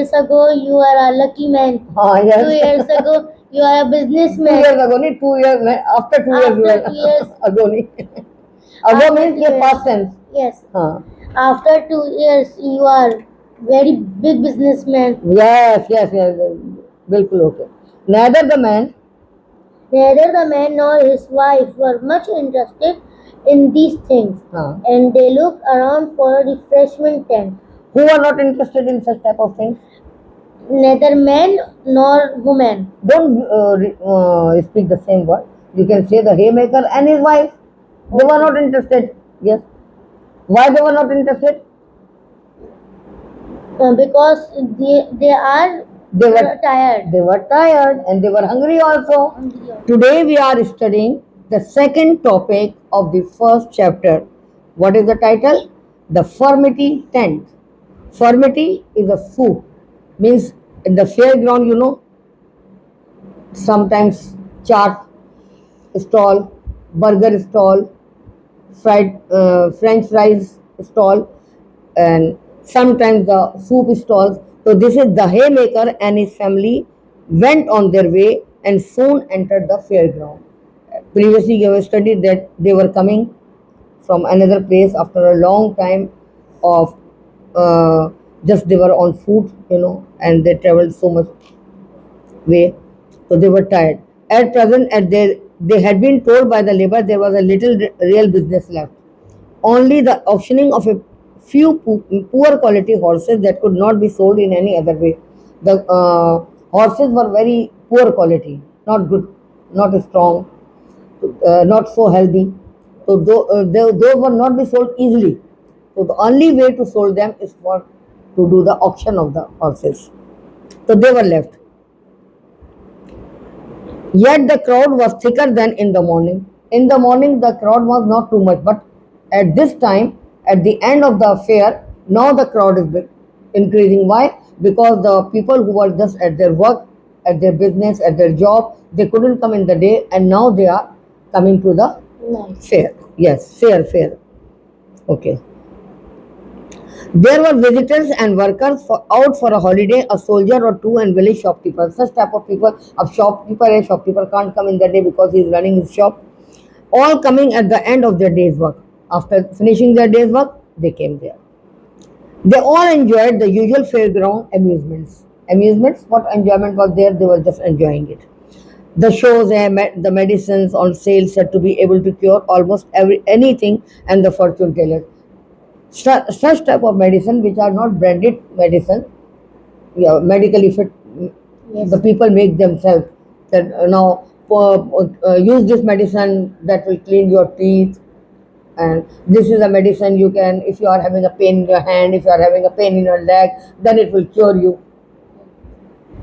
years ago, you are a lucky man. Yes. 2 years ago, you are a 2 businessman. years ago, नहीं 2 years after 2 years After 2 years, ago नहीं ago after means 2 ये years, past tense. yes. हाँ. After 2 years, you are very big businessman. Yes, yes, yes. बिल्कुल okay. Neither the man nor his wife were much interested in these things, हाँ. and they looked around for a refreshment tent. Who are not interested in such type of things? Neither man nor woman. Don't speak the same word. You can say the haymaker and his wife. They were not interested. Yes. Why they were not interested? Because they are They were tired. They were tired and they were hungry also. Hungry. Today we are studying the second topic of the first chapter. What is the title? The Furmity tent. Furmity is a food. Means in the fairground, you know, sometimes chaat stall, burger stall, French fries stall, and sometimes the soup stalls. So this is the haymaker and his family went on their way and soon entered the fairground. Previously, you have studied that they were coming from another place after a long time of just they were on foot, you know, and they traveled so much way, so they were tired. At present, they had been told by the labor there was a little real business left. Only the auctioning of a few poor quality horses that could not be sold in any other way. The horses were very poor quality, not good, not strong, not so healthy. So those were not be sold easily. So the only way to sold them is for to do the auction of the horses. So they were left. Yet the crowd was thicker than in the morning. In the morning, the crowd was not too much, but at this time, at the end of the fair, now the crowd is increasing. Why? Because the people who were just at their work, at their business, at their job, they couldn't come in the day, and now they are coming to the fair. Yes, fair. Okay. There were visitors and workers out for a holiday, a soldier or two, and village shopkeepers. Such type of people, a shopkeeper can't come in the day because he is running his shop. All coming at the end of their day's work. After finishing their day's work, they came there. They all enjoyed the usual fairground amusements. Amusements, what enjoyment was there? They were just enjoying it. The shows and the medicines on sale said to be able to cure almost anything, and the fortune tellers. Such type of medicine which are not branded medicine, yeah, medically fit. Yes. The people make themselves that now use this medicine that will clean your teeth, and this is a medicine you can, if you are having a pain in your hand, if you are having a pain in your leg, then it will cure you.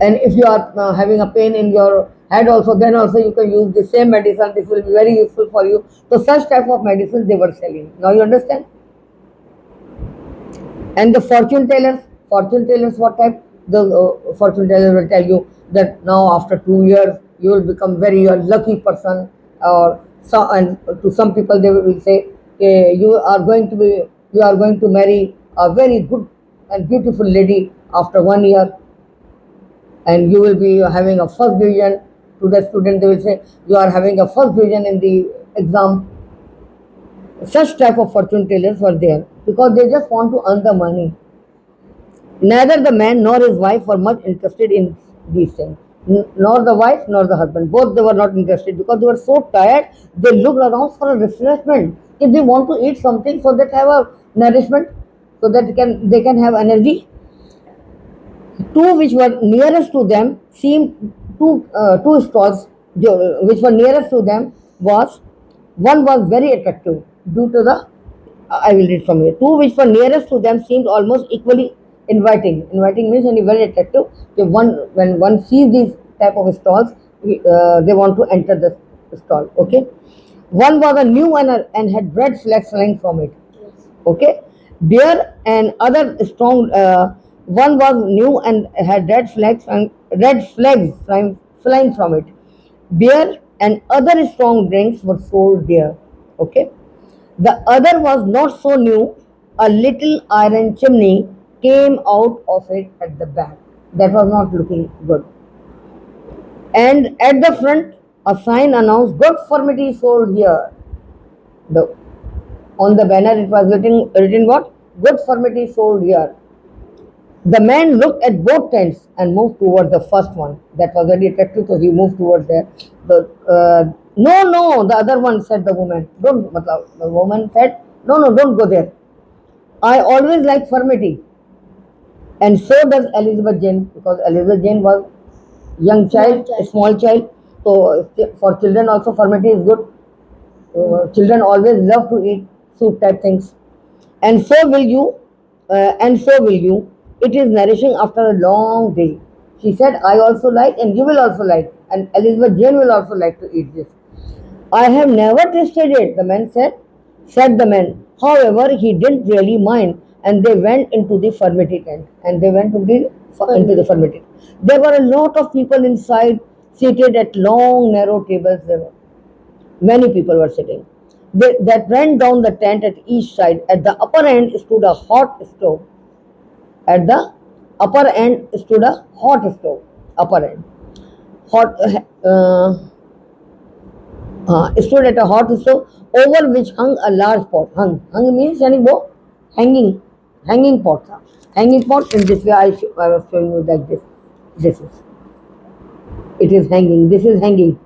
And if you are having a pain in your head also, then also you can use the same medicine. This will be very useful for you. So such type of medicines they were selling. Now you understand? And the fortune tellers what type? The fortune teller will tell you that now after 2 years you will become very lucky person, or some, and to some people they will say you are going to marry a very good and beautiful lady after 1 year, and you will be having a first division. To the student they will say you are having a first division in the exam. Such type of fortune tellers were there because they just want to earn the money. Neither the man nor his wife were much interested in these things. Nor the wife nor the husband. Both they were not interested because they were so tired. They looked around for a refreshment. If they want to eat something so that have a nourishment, so that they can have energy. Two which were nearest to them seemed two stalls which were nearest to them was one was very attractive due to the I will read from here. Two which were nearest to them seemed almost equally inviting. Inviting means only very attractive. When one sees these type of stalls, they want to enter the stall. Okay. One was a new one and had red flags flying from it. Okay. There and other strong. One was new and had red flags flying from it. Beer and other strong drinks were sold there. Okay. The other was not so new. A little iron chimney came out of it at the back. That was not looking good. And at the front, a sign announced "Good Furmity sold here." The On the banner it was written what? "Good Furmity sold here." The man looked at both tents and moved towards the first one. That was very attractive, so he moved towards there. No, no, the other one said the woman. Don't, the woman said, no, no, don't go there. I always like Furmity. And so does Elizabeth Jane, because Elizabeth Jane was young Small child, a child. small child. So for children also Furmity is good. Children always love to eat soup type things. And so will you, and so will you. It is nourishing after a long day. She said, I also like, and you will also like, and Elizabeth Jane will also like to eat this. I have never tasted it, the man said the man. However, he didn't really mind, and they went into the furmity tent. And they went to into the furmity. There were a lot of people inside, seated at long, narrow tables. There were many people were sitting. That ran down the tent at each side. At the upper end stood a hot stove. At the upper end stood a hot stove. Upper end. Hot. Stood at a hot stove over which hung a large pot. Hung means yani wo hanging, hanging pot. Hanging pot in this way I was showing you like this. This is. It is hanging. This is hanging.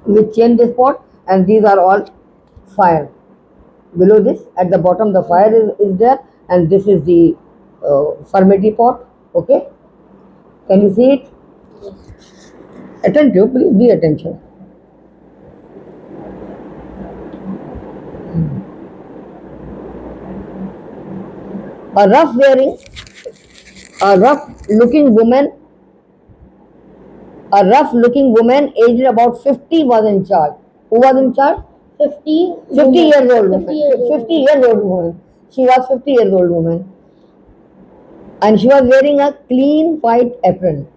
We change this pot and these are all fire. Below this, at the bottom, the fire is there, and this is the furmity pot. Okay, can you see it? Attentive, please be attention. A rough wearing, a rough looking woman, a rough looking woman aged about 50 was in charge. Who was in charge? 50 50 women. years old woman. 50 years old 50 years old woman. She was 50 years old woman, and she was wearing a clean white apron.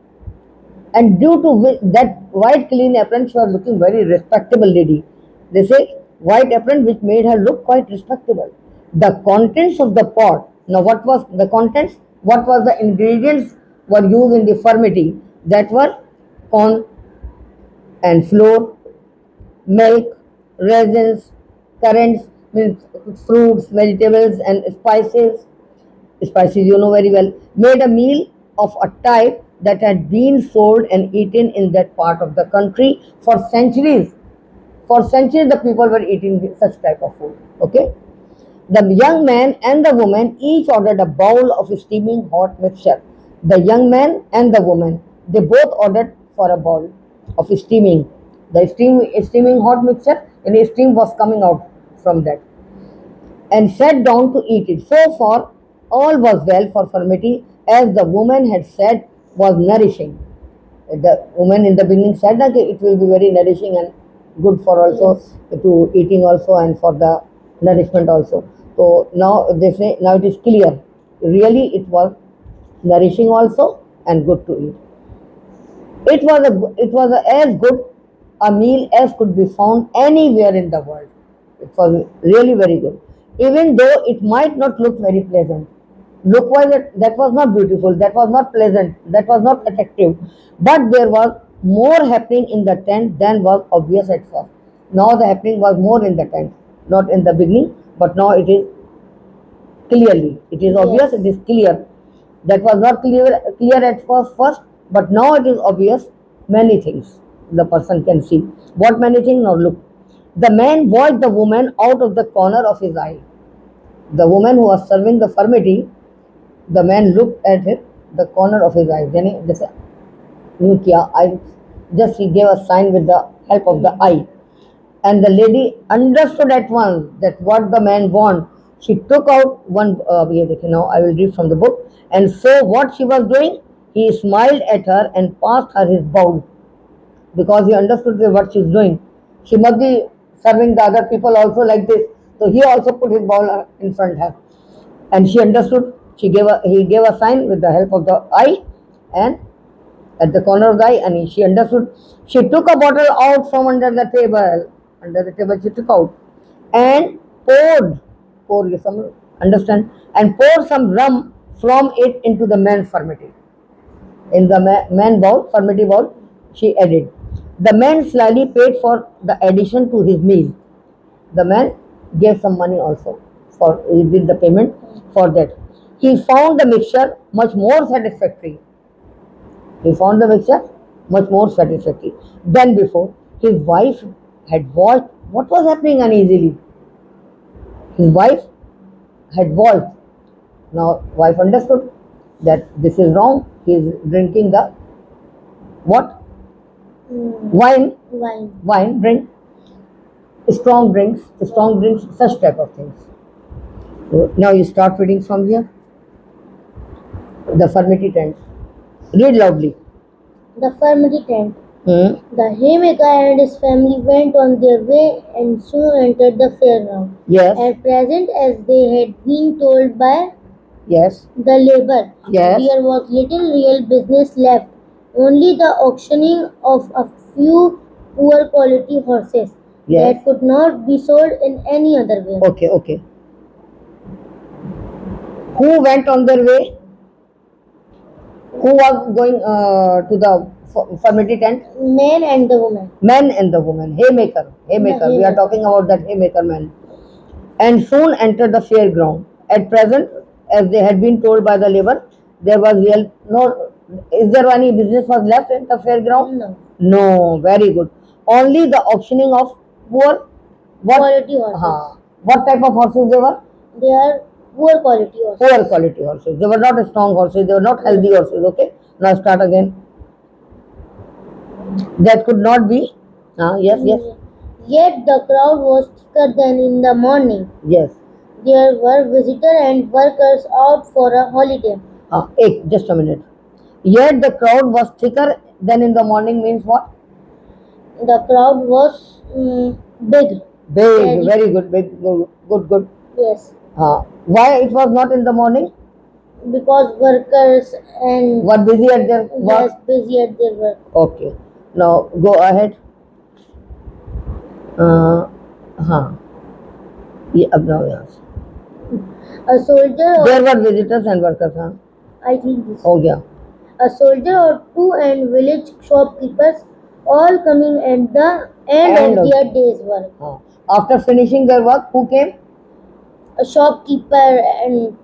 And due to that white clean apron, she was looking very respectable lady. They say white apron which made her look quite respectable. The contents of the pot. Now, what was the contents? What was the ingredients were used in the furmity? That were corn and flour, milk, resins, currants, means fruits, vegetables, and spices. Spices you know very well, made a meal of a type that had been sold and eaten in that part of the country for centuries. For centuries, the people were eating such type of food. Okay. The young man and the woman each ordered a bowl of steaming hot mixture. The young man and the woman, they both ordered for a bowl of steaming. The steaming hot mixture, and steam was coming out from that, and sat down to eat it. So far, all was well for Furmity, as the woman had said was nourishing. The woman in the beginning said that it will be very nourishing and good for also Yes. to eating also and for the nourishment also. So now they say now it is clear. Really, it was nourishing also and good to eat. As good a meal as could be found anywhere in the world. It was really very good, even though it might not look very pleasant. Look wise, that was not beautiful, that was not pleasant, that was not attractive, but there was more happening in the tent than was obvious at first. Now the happening was more in the tent, not in the beginning, but now it is clearly. It is obvious. Yes. It is clear. That was not clear at first, but now it is obvious. Many things the person can see. What many things? Now look. The man watched the woman out of the corner of his eye. The woman who was serving the furmity, the man looked at it, the corner of his eye. Then he just knew क्या I just he gave a sign with the help of the eye, and the lady understood at once that what the man want. She took out one. Now I will read from the book. And so what she was doing, he smiled at her and passed her his bowl, because he understood what she's doing. She must be serving the other people also like this. So he also put his bowl in front of her, and she understood. He gave a sign with the help of the eye, and at the corner of the eye, and she understood. She took a bottle out from under the table. Under the table, she took out and poured some, understand, and poured some rum from it into the man's furmity. In the man bowl, Furmity bowl, she added. The man slyly paid for the addition to his meal. The man gave some money also for he did the payment for that. He found the mixture much more satisfactory. He found the mixture much more satisfactory than before. His wife had watched what was happening uneasily. His wife had watched. Now wife understood that this is wrong. He is drinking the what? Wine, Wine. wine, drink, strong drinks, such type of things. So now you start reading from here. The Furmity tent. Read loudly. The Furmity tent. Hmm. The haymaker and his family went on their way and soon entered the fairground. Yes. At present, as they had been told by Yes. the labor, Yes. there was little real business left, only the auctioning of a few poor quality horses Yes. that could not be sold in any other way. Okay. Okay. Who went on their way? Who was going to the Furmity tent? Man and the woman. Man and the woman. Haymaker. Haymaker. We are haymaker. talking about that haymaker man. And soon entered the fairground. At present, as they had been told by the labor, there was real no. Is there any business was left in the fairground? No. No. Very good. Only the auctioning of poor what? Quality horses. What type of horses they were? They are poor quality horses. Poor quality horses. They were not strong horses. They were not healthy horses. Okay. Now start again. That could not be. Yes. Yes. Yet the crowd was thicker than in the morning. Yes. There were visitors and workers out for a holiday. Just a minute. Yet the crowd was thicker than in the morning means what? The crowd was big. Big, very good, big, good. Yes, Why it was not in the morning? because workers and Were busy at their work? yes, busy at their work. Okay. Now go ahead. हाँ ये अब now yes. A soldier or There were visitors and workers. हाँ I think this. हो गया. A soldier or two and village shopkeepers all coming at the end End of of- their day's work. After finishing their work, who came? A shopkeeper and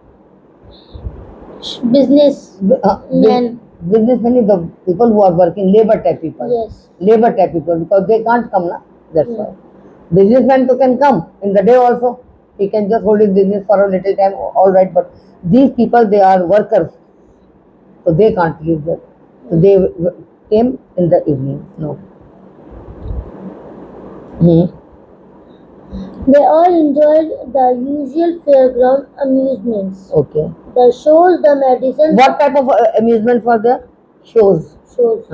business man. Businessmen is the people who are working, labor type people. Yes. Labor type people because they can't come, na? That's Hmm. why. Businessman too can come in the day also. He can just hold his business for a little time, all right. But these people, they are workers, so they can't leave there. So they came in the evening. No. They all enjoyed the usual fairground amusements. Okay. The shows, the medicines. What type of amusement for the shows? Shows.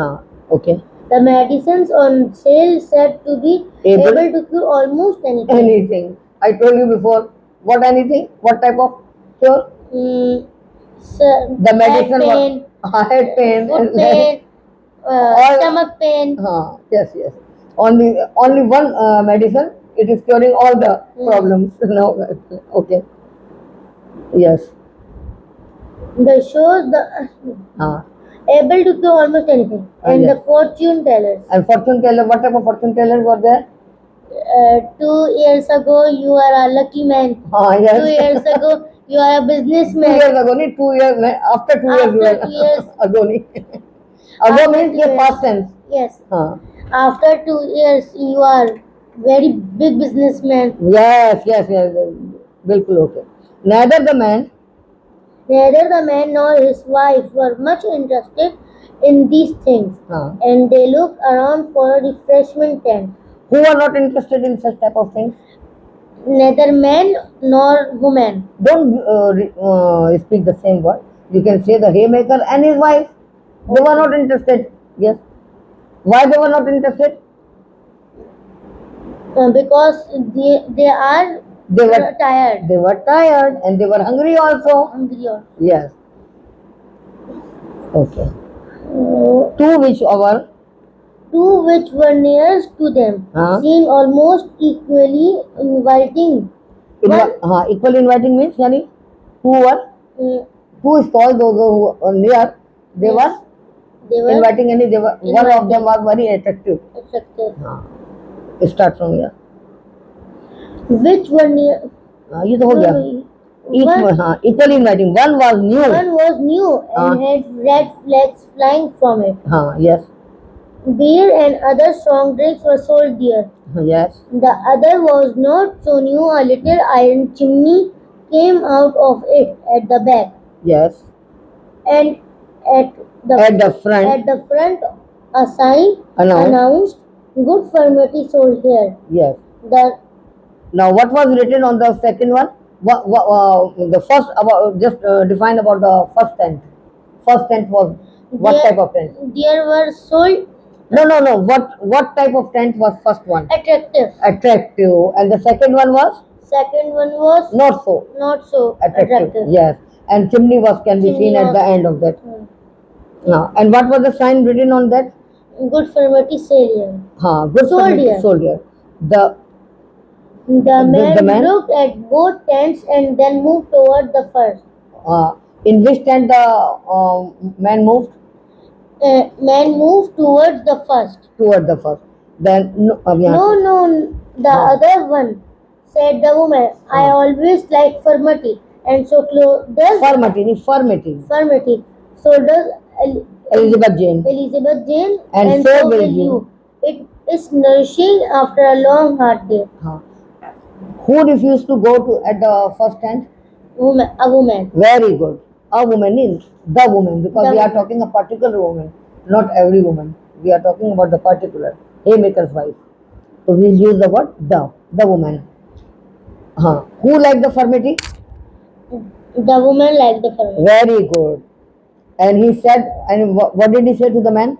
Okay. The medicines on sale said to be Able- able to cure almost anything. Anything. I told you before. What anything? What type of cure? The medicine. Head pain, Head pain. foot pain, All- stomach pain. Yes. Only one medicine. It is curing all the problems. No. Okay. Yes. The shows, the able to cure almost anything. And yes. the fortune tellers. And fortune teller. What type of fortune tellers were there? 2 years ago, you are a lucky man. Yes. 2 years ago, you are a 2 businessman. years ago, नहीं 2 years में after 2 years After 2 years. ago नहीं ago After means 2 ये years. past tense. Yes. हाँ. After 2 years, you are very big businessman. Yes. बिल्कुल okay. Neither the man Neither the man nor his wife were much interested in these things, and they looked around for a refreshment tent. who are not interested in such type of things. Neither man nor woman. Don't speak the same word. You can say the haymaker and his wife. They were not interested. Yes. Why they were not interested? Because they were tired. They were tired and they were hungry also. Hungry or Yes. Okay. To which our two which were nearest to them seemed almost equally inviting. Equally inviting means yani who is tall, those who are near, they were They were Inviting any, they were, one of them was very attractive. attractive. हाँ, start from here. Which were near. ये तो हो गया. हाँ, equally inviting. One was new. One was new and had red flags flying from it. हाँ, yes, Beer and other strong drinks were sold there. yes, The other was not so new. A little iron chimney came out of it at the back, yes. and at At the front, at the front a sign Announced. announced "Good Furmity sold here." yes. The Now, what was written on the second one? The first about just define about the first tent. First tent was what there, type of tent? there were sold No. What type of tent was first one? attractive. Attractive, and the second one was Second one was not so not so attractive. attractive. Yes, and chimney was can be Chimney seen at was- the end of that. Hmm. Now, and what was the sign written on that? Good Furmity sale here. Good Soldier. soldier. The The man, the man? looked at both tents and then moved toward the first. in which tent the man moved Man moved towards the first. toward the first. Then no, No, the Huh. other one, said the woman. I always like Furmity, and so does Furmity. Furmity. So does Elizabeth Jane. Elizabeth Jane, And so will you. It is nourishing after a long hard day. Huh. Who refused to go to at the first tent? A woman. Very good. A woman is the woman because The we are woman. talking a particular woman, not every woman. We are talking about the particular haymaker's wife. So we'll use the word the woman. Who liked the furmity? The woman liked the Furmity. Very good. And he said, and what did he say to the man?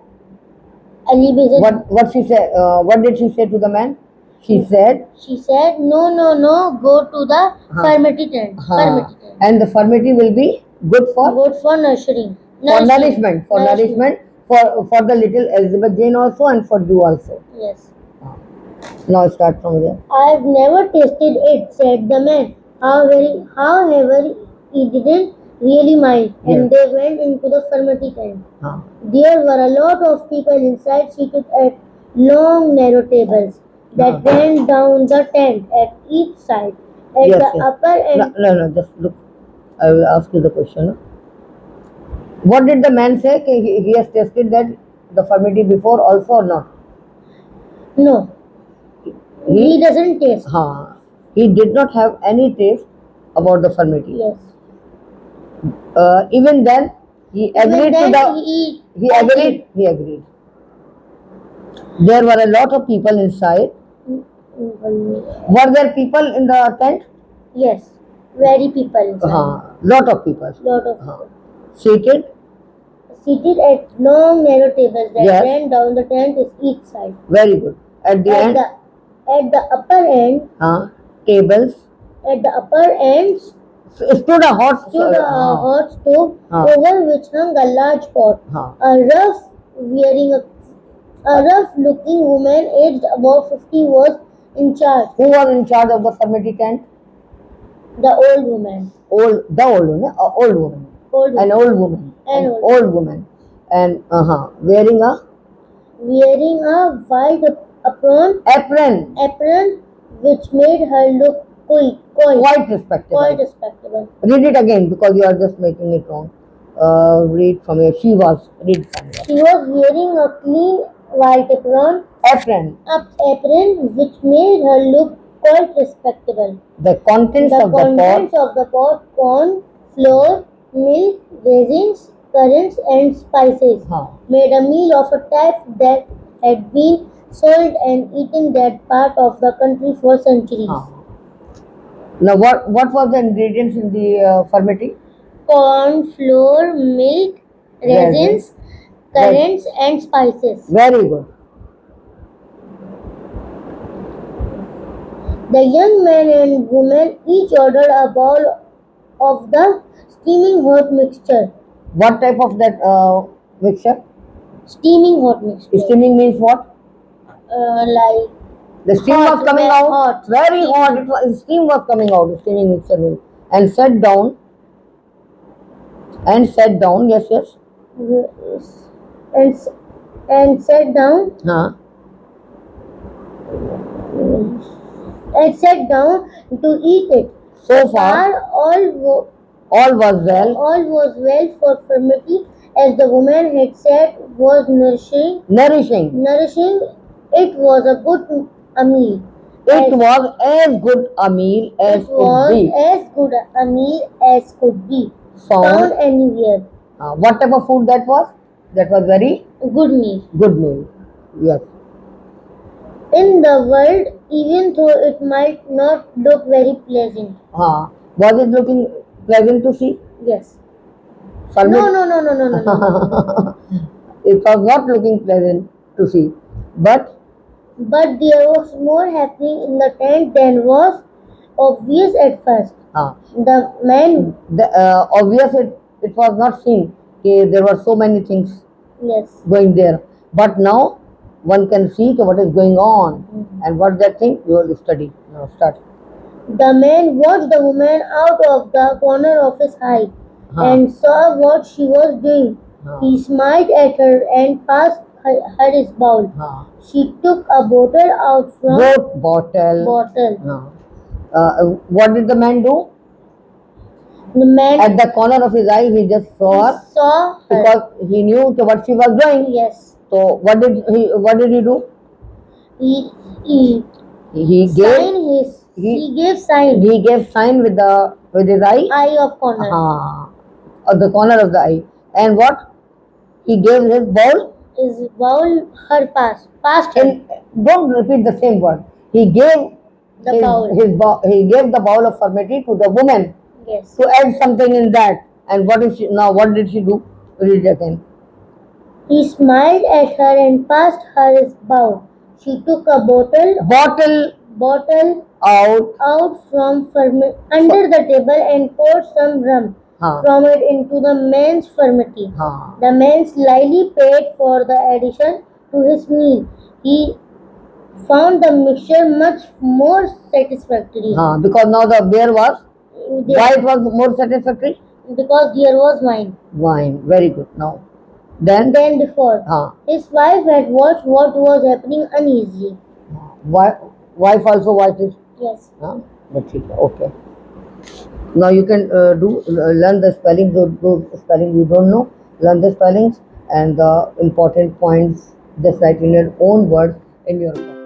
Elizabeth. What she said? What did she say to the man? She said, She said, no, go to the Furmity tent. Furmity tent. and the furmity will be good for Good for nurturing. for nourishment, for the little Elizabeth Jane also and for you also. Yes. Now start from there. I've never tasted it, said the man. However, he didn't really mind, and they went into the Furmity tent. There were a lot of people inside, seated at long, narrow tables that ran down the tent at each side. At Yes, the yes. upper end, No, just look. I will ask you the question. What did the man say? He has tasted that the furmity before also or not? no, he doesn't taste. He did not have any taste about the furmity. Yes. Even then, he agreed Even to then, the. he agreed. He agreed. There were a lot of people inside. Were there people in the tent? Yes, very people inside. Lot of people. Lot of people. Seated. Seated at long narrow tables that Yes. ran down the tent is each side. Very good. At the end, At the upper end, tables. at the upper end Stood a hot. stood a hot stove over which hung a large pot. A rough looking woman aged about 50 was in charge. Who was in charge of the furmity tent? The old woman. Old woman. Old woman. An old woman. An old woman. And wearing a white apron which made her look quite respectable. quite respectable. Read it again because you are just making it wrong. Read from here. She was wearing a clean white apron which made her look quite respectable. The contents of the pot: corn, flour, milk, raisins, currants, and spices. Made a meal of a type that had been sold and eaten that part of the country for centuries. Now, what was the ingredients in the furmity? Corn, flour, milk, raisins, currants, and spices. Very good. The young man and woman each ordered a bowl of the steaming hot mixture. What type of that mixture? Steaming hot mixture. Steaming means what? Like the steam hot, was coming very out. hot. Very hot. It was, steam was coming out. Steaming mixture means. And sat down. Yes. and s- and sat down Huh. and sat down to eat it. So far, all was well. All was well for Furmity, as the woman had said was nourishing. Nourishing. It was a good a meal. It was as good a meal as It could was be as good a meal as could be found. anywhere. What type of food that was? That was very Good meal. good meal. Yes. In the world, even though it might not look very pleasant. Was it looking pleasant to see? Yes. Furmity? No. It was not looking pleasant to see, but But there was more happening in the tent than was obvious at first. The man, obvious it was not seen. Okay, there were so many things yes, going there, but now one can see what is going on. And what that thing you will study. Now start. the man watched the woman out of the corner of his eye and saw what she was doing. He smiled at her and passed her his bowl. She took a bottle out from Goat bottle. What did the man do? the man At the corner of his eye, he just saw her saw her. because he knew what she was doing. Yes, So what did he do? he He sign gave his he gave sign he gave sign with his eye. eye of corner. Of the corner of the eye. And what? He gave his bowl. His bowl her passed her. Don't repeat the same word. He gave The bowl. he gave the bowl of Furmity to the woman Yes. to add something in that. And what is she now? What did she do? Read it again. He smiled at her and passed her his bowl. She took a bottle out from under the table and poured some rum from it into the man's Furmity. The man slyly paid for the addition to his meal. He found the mixture much more satisfactory. Because now the beer was. Why it was more satisfactory? Because there was wine. Wine. Very good. Now. Then Before. His wife had watched what was happening uneasily. Wife also watched it? Yes. That's it. Okay. Now you can learn the spellings. Those spellings you don't know. Learn the spellings and the important points. Just write in your own words in your.